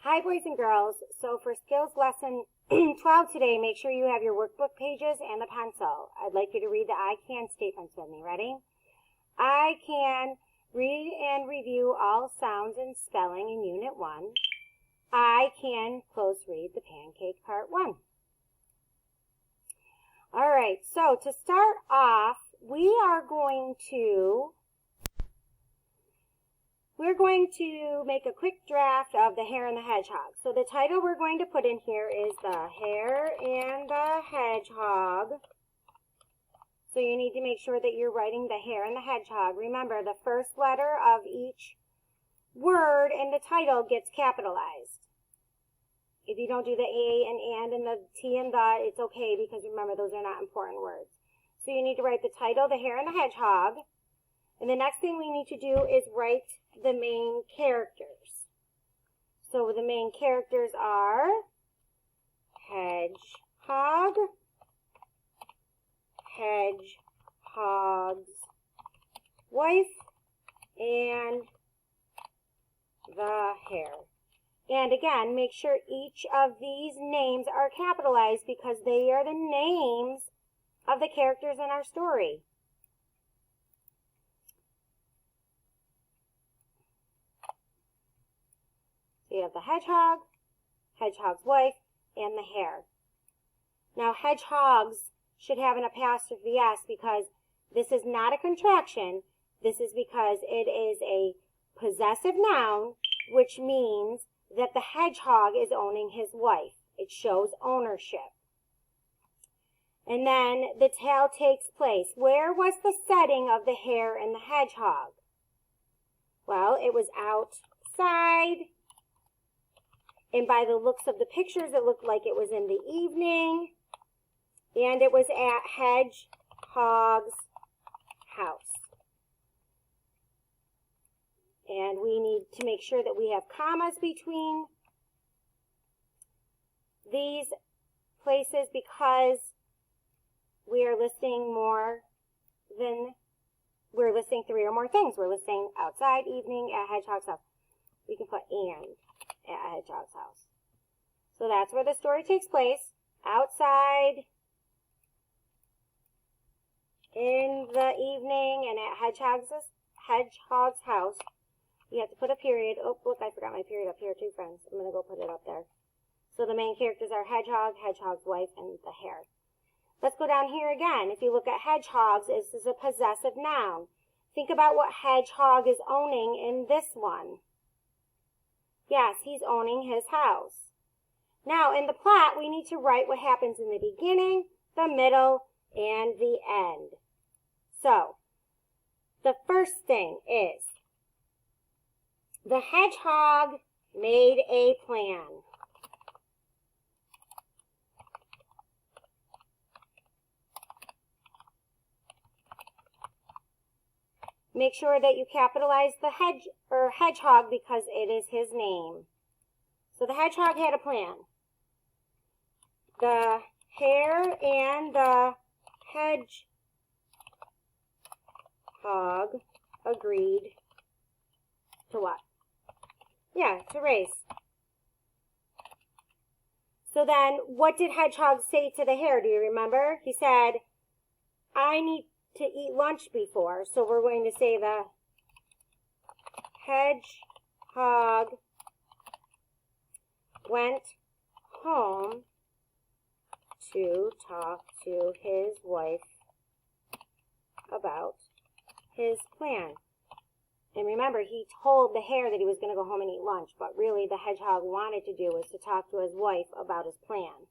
Hi boys and girls, so for skills lesson 12 today, make sure you have your workbook pages and the pencil. I'd like you to read the I can statements with me. Ready? I can read and review all sounds and spelling in Unit 1. I can close read the pancake part 1. Alright, so to start off, we're going to make a quick draft of The Hare and the Hedgehog. So the title we're going to put in here is The Hare and the Hedgehog. So you need to make sure that you're writing The Hare and the Hedgehog. Remember, the first letter of each word in the title gets capitalized. If you don't do the A and the T and the, it's okay, because remember, those are not important words. So you need to write the title, The Hare and the Hedgehog. And the next thing we need to do is write the main characters. So the main characters are Hedgehog, Hedgehog's wife, and the hare. And again, make sure each of these names are capitalized because they are the names of the characters in our story. So you have the hedgehog, hedgehog's wife, and the hare. Now, hedgehogs should have an apostrophe S because this is not a contraction. This is because it is a possessive noun, which means that the hedgehog is owning his wife. It shows ownership. And then the tale takes place. Where was the setting of the hare and the hedgehog? Well, it was outside. And by the looks of the pictures, it looked like it was in the evening. And it was at Hedgehog's house. And we need to make sure that we have commas between these places because we are listing we're listing 3 or more things. We're listing outside, evening, at Hedgehog's house. We can put and at Hedgehog's house. So that's where the story takes place. Outside, in the evening, and at Hedgehog's house. You have to put a period. Oh, look, I forgot my period up here too, friends. I'm going to go put it up there. So the main characters are Hedgehog, Hedgehog's wife, and the hare. Let's go down here again. If you look at hedgehogs, this is a possessive noun. Think about what hedgehog is owning in this one. Yes, he's owning his house. Now, in the plot, we need to write what happens in the beginning, the middle, and the end. So, the first thing is, the hedgehog made a plan. Make sure that you capitalize the hedgehog because it is his name. So the hedgehog had a plan. The hare and the hedgehog agreed to what? Yeah, to race. So then, what did Hedgehog say to the hare? Do you remember? He said, I need to eat lunch before. So we're going to say the hedgehog went home to talk to his wife about his plan. And remember, he told the hare that he was going to go home and eat lunch, but really the hedgehog wanted to do was to talk to his wife about his plan.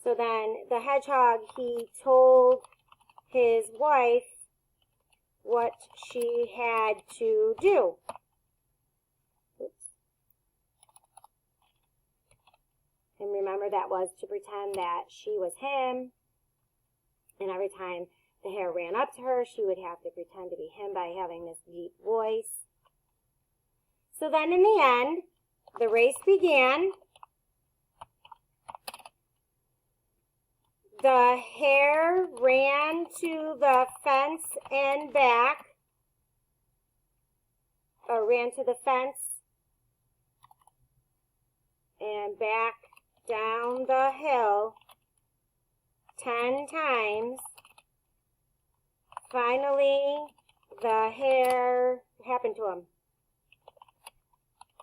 So then the hedgehog, he told his wife what she had to do. Oops. And remember, that was to pretend that she was him. And every time the hare ran up to her, she would have to pretend to be him by having this deep voice. So then in the end, the race began. The hare ran to the fence and back, or ran to the fence and back down the hill 10 times. Finally, the hare, what happened to him?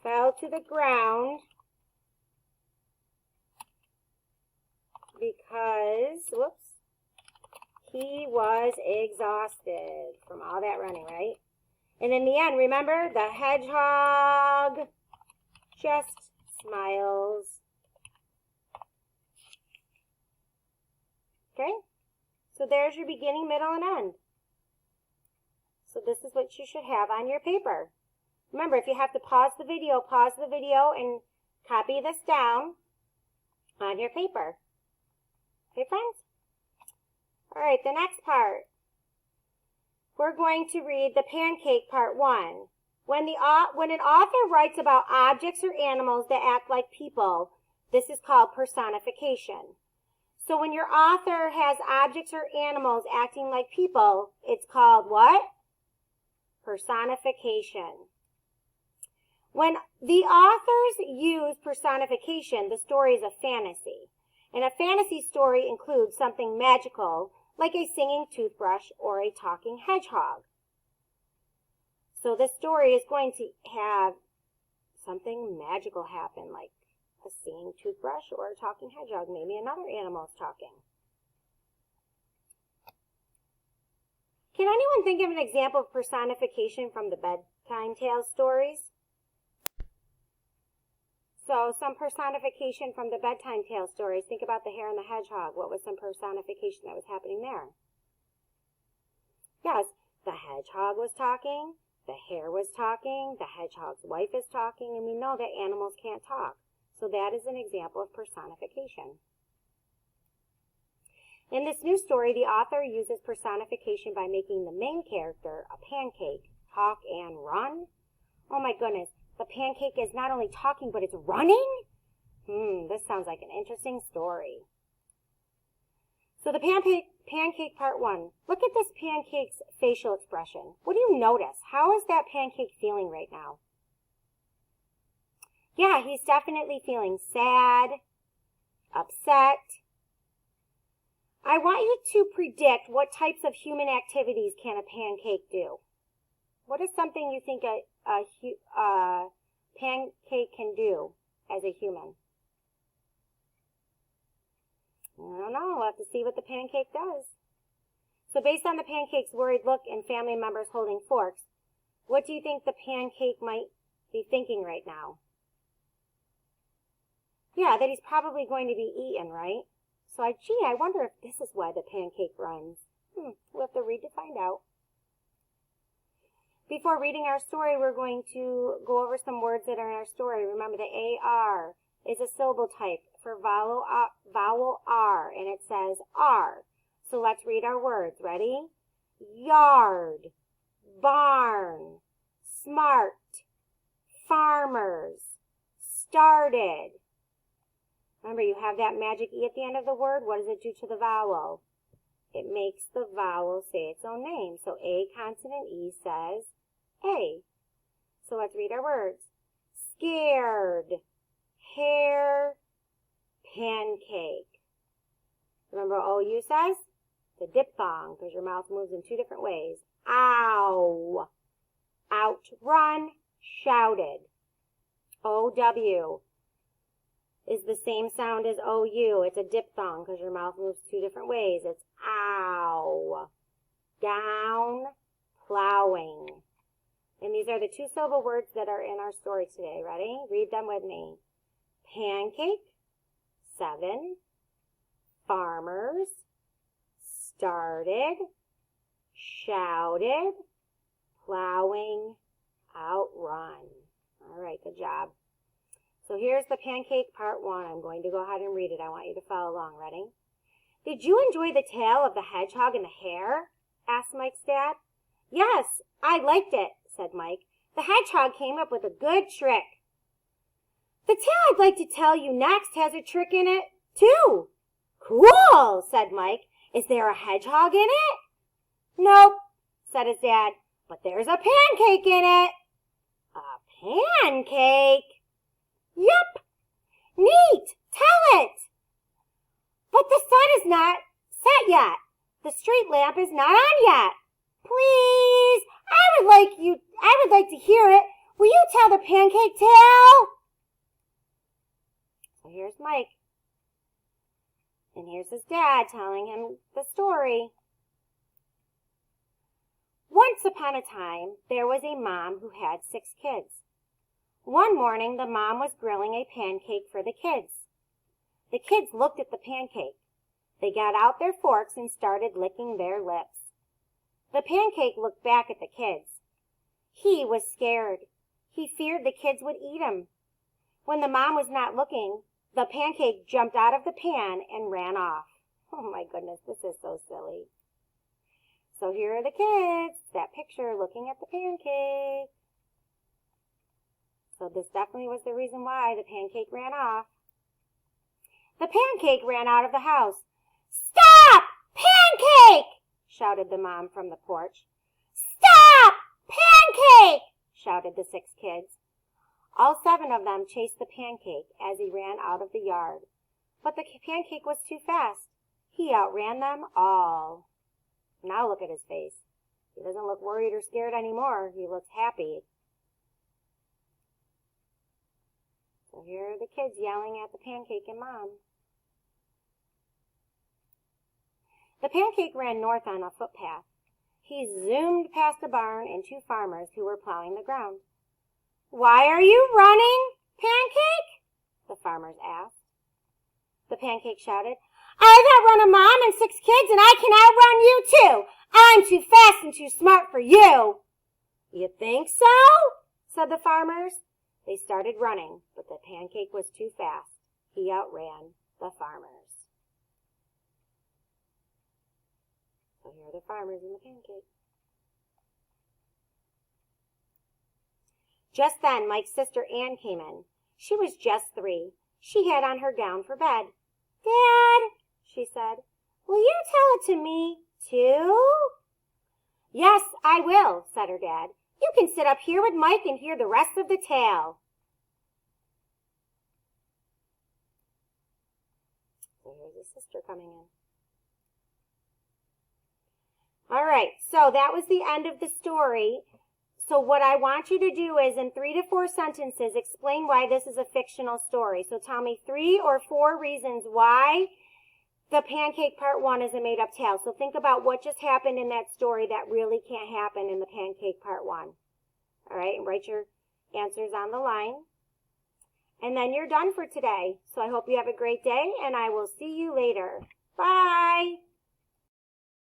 Fell to the ground because, whoops, he was exhausted from all that running, right? And in the end, remember, the hedgehog just smiles. Okay? So there's your beginning, middle, and end. So this is what you should have on your paper. Remember, if you have to pause the video and copy this down on your paper. Okay, friends? All right, the next part. We're going to read the pancake part 1. When an author writes about objects or animals that act like people, this is called personification. So when your author has objects or animals acting like people, it's called what? Personification. When the authors use personification, the story is a fantasy. And a fantasy story includes something magical, like a singing toothbrush or a talking hedgehog. So the story is going to have something magical happen, like a singing toothbrush or a talking hedgehog. Maybe another animal is talking. Can anyone think of an example of personification from the bedtime tale stories? So some personification from the bedtime tale stories. Think about the hare and the hedgehog. What was some personification that was happening there? Yes, the hedgehog was talking, the hare was talking, the hedgehog's wife is talking, and we know that animals can't talk. So that is an example of personification. In this new story, the author uses personification by making the main character, a pancake, talk and run. Oh my goodness, the pancake is not only talking, but it's running? This sounds like an interesting story. So the pancake part 1. Look at this pancake's facial expression. What do you notice? How is that pancake feeling right now? Yeah, he's definitely feeling sad, upset. I want you to predict what types of human activities can a pancake do. What is something you think a pancake can do as a human? I don't know. We'll have to see what the pancake does. So based on the pancake's worried look and family members holding forks, what do you think the pancake might be thinking right now? Yeah, that he's probably going to be eaten, right? So, I wonder if this is why the pancake runs. We'll have to read to find out. Before reading our story, we're going to go over some words that are in our story. Remember, the AR is a syllable type for vowel R, and it says R. So let's read our words. Ready? Yard, barn, smart, farmers, started. Remember, you have that magic E at the end of the word. What does it do to the vowel? It makes the vowel say its own name. So A consonant E says A. So let's read our words. Scared, hare, pancake. Remember what OU says? It's a diphthong because your mouth moves in 2 different ways. Ow. Outrun, shouted. OW is the same sound as OU. It's a diphthong because your mouth moves 2 different ways. It's ow. Down, plowing. And these are the 2-syllable words that are in our story today. Ready? Read them with me. Pancake, 7. Farmers, started, shouted, plowing, outrun. All right, good job. So here's the pancake part 1. I'm going to go ahead and read it. I want you to follow along. Ready? Did you enjoy the tale of the hedgehog and the hare? Asked Mike's dad. Yes, I liked it, said Mike. The hedgehog came up with a good trick. The tale I'd like to tell you next has a trick in it, too. Cool, said Mike. Is there a hedgehog in it? Nope, said his dad, but there's a pancake in it. A pancake? Yep. is not set yet. The street lamp is not on yet. Please, I would like to hear it. Will you tell the pancake tale? So here's Mike. And here's his dad telling him the story. Once upon a time, there was a mom who had 6 kids. One morning, the mom was grilling a pancake for the kids. The kids looked at the pancake. They got out their forks and started licking their lips. The pancake looked back at the kids. He was scared. He feared the kids would eat him. When the mom was not looking, the pancake jumped out of the pan and ran off. Oh my goodness, this is so silly. So here are the kids, that picture looking at the pancake. So this definitely was the reason why the pancake ran off. The pancake ran out of the house. "Stop! Pancake!" shouted the mom from the porch. "Stop! Pancake!" shouted the 6 kids. All 7 of them chased the pancake as he ran out of the yard. But the pancake was too fast. He outran them all. Now look at his face. He doesn't look worried or scared anymore. He looks happy. So here are the kids yelling at the pancake and mom. The pancake ran north on a footpath. He zoomed past a barn and 2 farmers who were plowing the ground. "Why are you running, Pancake?" the farmers asked. The pancake shouted, "I've outrun a mom and 6 kids, and I can outrun you too. I'm too fast and too smart for you." "You think so?" said the farmers. They started running, but the pancake was too fast. He outran the farmers. So here are the farmers and the pancake. Just then, Mike's sister Ann came in. She was just 3. She had on her gown for bed. "Dad," she said, "will you tell it to me, too?" "Yes, I will," said her dad. "You can sit up here with Mike and hear the rest of the tale." So here's his sister coming in. All right, so that was the end of the story. So what I want you to do is, in 3 to 4 sentences, explain why this is a fictional story. So tell me 3 or 4 reasons why the pancake part 1 is a made-up tale. So think about what just happened in that story that really can't happen in the pancake part 1. All right, and write your answers on the line. And then you're done for today. So I hope you have a great day, and I will see you later. Bye.